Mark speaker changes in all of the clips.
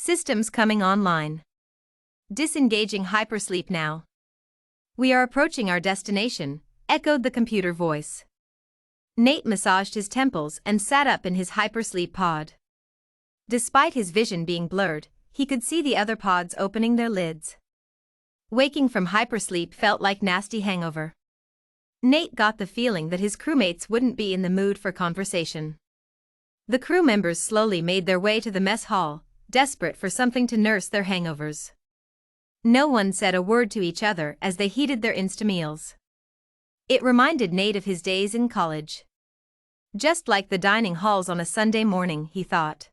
Speaker 1: Systems coming online. Disengaging hypersleep now. We are approaching our destination, echoed the computer voice. Nate massaged his temples and sat up in his hypersleep pod. Despite his vision being blurred, he could see the other pods opening their lids. Waking from hypersleep felt like nasty hangover. Nate got the feeling that his crewmates wouldn't be in the mood for conversation. The crew members slowly made their way to the mess hall, desperate for something to nurse their hangovers. No one said a word to each other as they heated their Insta-meals. It reminded Nate of his days in college. Just like the dining halls on a Sunday morning, he thought.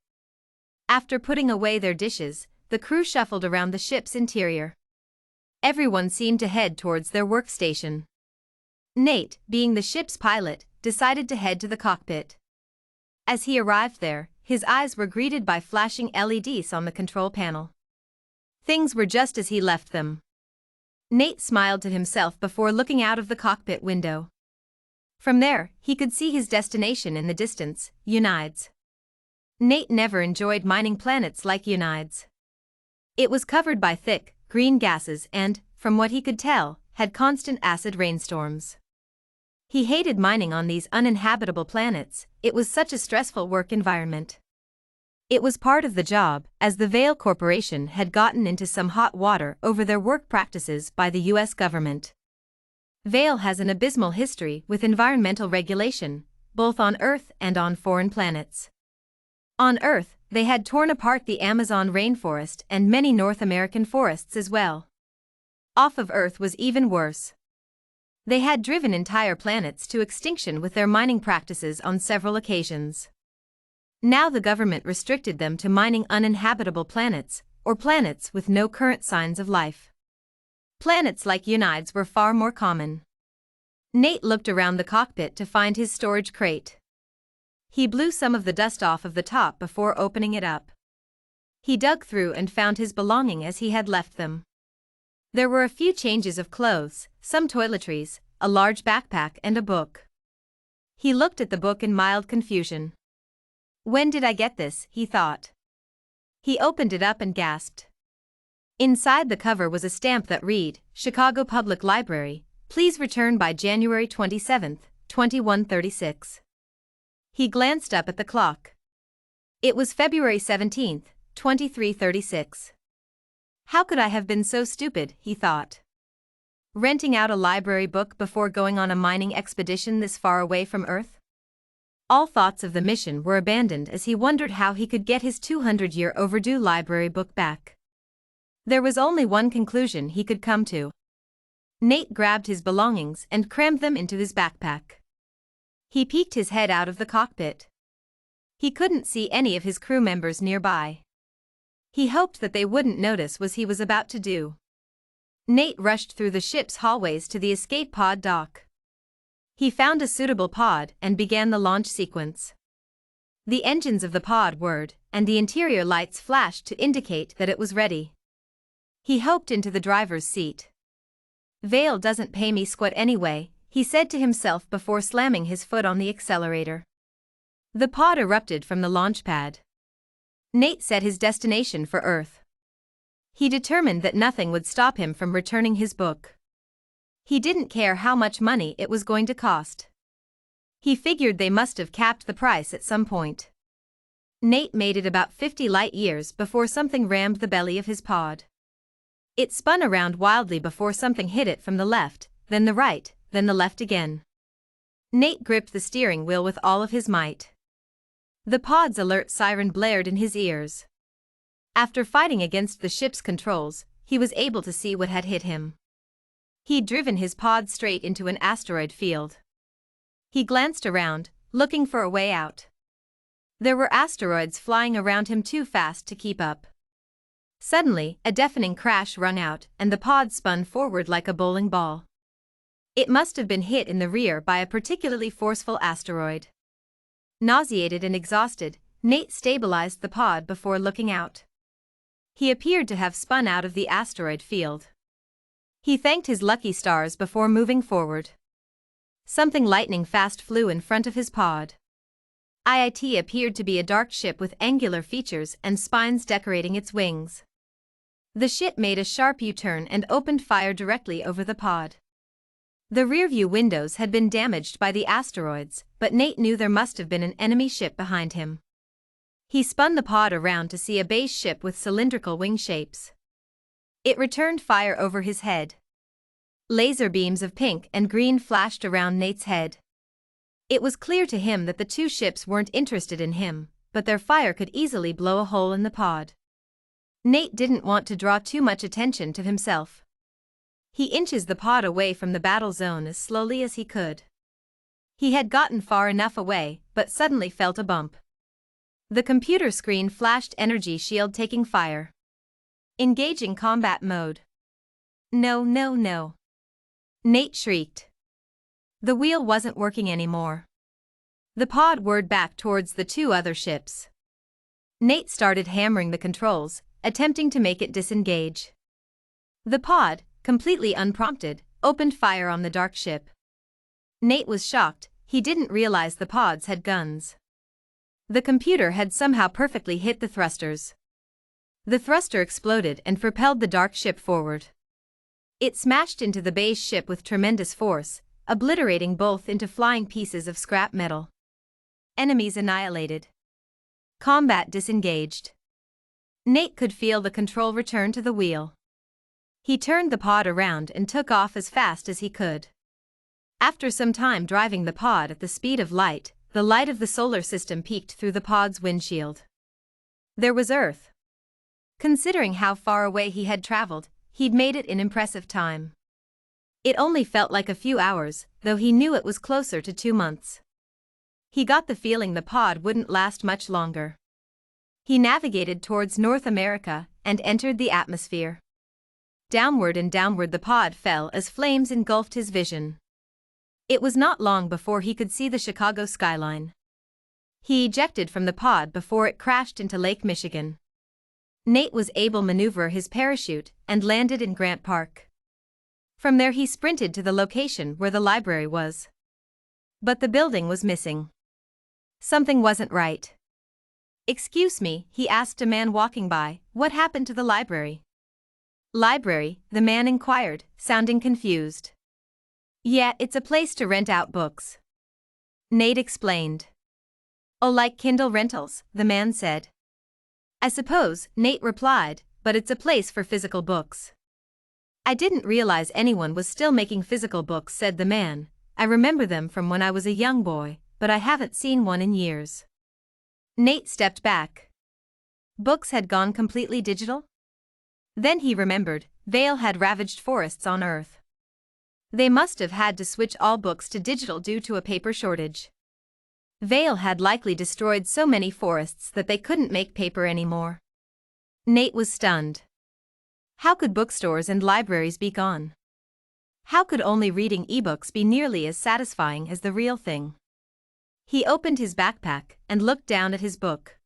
Speaker 1: After putting away their dishes, the crew shuffled around the ship's interior. Everyone seemed to head towards their workstation. Nate, being the ship's pilot, decided to head to the cockpit. As he arrived there, his eyes were greeted by flashing LEDs on the control panel. Things were just as he left them. Nate smiled to himself before looking out of the cockpit window. From there, he could see his destination in the distance, Unides. Nate never enjoyed mining planets like Unides. It was covered by thick, green gases and, from what he could tell, had constant acid rainstorms. He hated mining on these uninhabitable planets. It was such a stressful work environment. It was part of the job, as the Vale Corporation had gotten into some hot water over their work practices by the US government. Vale has an abysmal history with environmental regulation, both on Earth and on foreign planets. On Earth, they had torn apart the Amazon rainforest and many North American forests as well. Off of Earth was even worse. They had driven entire planets to extinction with their mining practices on several occasions. Now the government restricted them to mining uninhabitable planets, or planets with no current signs of life. Planets like Unides were far more common. Nate looked around the cockpit to find his storage crate. He blew some of the dust off of the top before opening it up. He dug through and found his belongings as he had left them. There were a few changes of clothes, some toiletries, a large backpack and a book. He looked at the book in mild confusion. When did I get this, he thought. He opened it up and gasped. Inside the cover was a stamp that read, Chicago Public Library, please return by January 27, 2136. He glanced up at the clock. It was February 17, 2336. How could I have been so stupid, he thought. Renting out a library book before going on a mining expedition this far away from Earth? All thoughts of the mission were abandoned as he wondered how he could get his 200-year overdue library book back. There was only one conclusion he could come to. Nate grabbed his belongings and crammed them into his backpack. He peeked his head out of the cockpit. He couldn't see any of his crew members nearby. He hoped that they wouldn't notice what he was about to do. Nate rushed through the ship's hallways to the escape pod dock. He found a suitable pod and began the launch sequence. The engines of the pod whirred, and the interior lights flashed to indicate that it was ready. He hoped into the driver's seat. Vale doesn't pay me squat anyway, he said to himself before slamming his foot on the accelerator. The pod erupted from the launch pad. Nate set his destination for Earth. He determined that nothing would stop him from returning his book. He didn't care how much money it was going to cost. He figured they must have capped the price at some point. Nate made it about 50 light years before something rammed the belly of his pod. It spun around wildly before something hit it from the left, then the right, then the left again. Nate gripped the steering wheel with all of his might. The pod's alert siren blared in his ears. After fighting against the ship's controls, he was able to see what had hit him. He'd driven his pod straight into an asteroid field. He glanced around, looking for a way out. There were asteroids flying around him too fast to keep up. Suddenly, a deafening crash rung out, and the pod spun forward like a bowling ball. It must have been hit in the rear by a particularly forceful asteroid. Nauseated and exhausted, Nate stabilized the pod before looking out. He appeared to have spun out of the asteroid field. He thanked his lucky stars before moving forward. Something lightning fast flew in front of his pod. It appeared to be a dark ship with angular features and spines decorating its wings. The ship made a sharp U-turn and opened fire directly over the pod. The rearview windows had been damaged by the asteroids, but Nate knew there must have been an enemy ship behind him. He spun the pod around to see a base ship with cylindrical wing shapes. It returned fire over his head. Laser beams of pink and green flashed around Nate's head. It was clear to him that the two ships weren't interested in him, but their fire could easily blow a hole in the pod. Nate didn't want to draw too much attention to himself. He inches the pod away from the battle zone as slowly as he could. He had gotten far enough away, but suddenly felt a bump. The computer screen flashed energy shield taking fire. Engaging combat mode. No, no, no. Nate shrieked. The wheel wasn't working anymore. The pod whirred back towards the two other ships. Nate started hammering the controls, attempting to make it disengage. The pod, completely unprompted, opened fire on the dark ship. Nate was shocked. He didn't realize the pods had guns. The computer had somehow perfectly hit the thrusters. The thruster exploded and propelled the dark ship forward. It smashed into the base ship with tremendous force, obliterating both into flying pieces of scrap metal. Enemies annihilated. Combat disengaged. Nate could feel the control return to the wheel. He turned the pod around and took off as fast as he could. After some time driving the pod at the speed of light, the light of the solar system peeked through the pod's windshield. There was Earth. Considering how far away he had traveled, he'd made it in impressive time. It only felt like a few hours, though he knew it was closer to 2 months. He got the feeling the pod wouldn't last much longer. He navigated towards North America and entered the atmosphere. Downward and downward the pod fell as flames engulfed his vision. It was not long before he could see the Chicago skyline. He ejected from the pod before it crashed into Lake Michigan. Nate was able to maneuver his parachute and landed in Grant Park. From there he sprinted to the location where the library was. But the building was missing. Something wasn't right. "Excuse me," he asked a man walking by, "what happened to the library?" "Library?" the man inquired, sounding confused. "Yeah, it's a place to rent out books." Nate explained. "Oh, like Kindle rentals," the man said. "I suppose," Nate replied, "but it's a place for physical books." "I didn't realize anyone was still making physical books," said the man. "I remember them from when I was a young boy, but I haven't seen one in years." Nate stepped back. Books had gone completely digital? Then he remembered, Vale had ravaged forests on Earth. They must have had to switch all books to digital due to a paper shortage. Vale had likely destroyed so many forests that they couldn't make paper anymore. Nate was stunned. How could bookstores and libraries be gone? How could only reading ebooks be nearly as satisfying as the real thing? He opened his backpack and looked down at his book.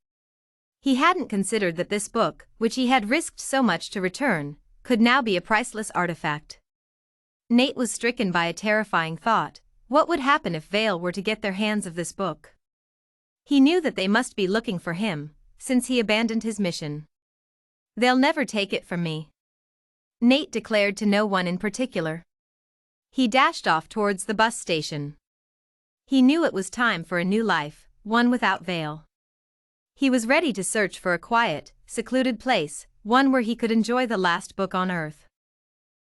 Speaker 1: He hadn't considered that this book, which he had risked so much to return, could now be a priceless artifact. Nate was stricken by a terrifying thought. What would happen if Vale were to get their hands of this book? He knew that they must be looking for him, since he abandoned his mission. "They'll never take it from me," Nate declared to no one in particular. He dashed off towards the bus station. He knew it was time for a new life, one without Vale. He was ready to search for a quiet, secluded place, one where he could enjoy the last book on Earth.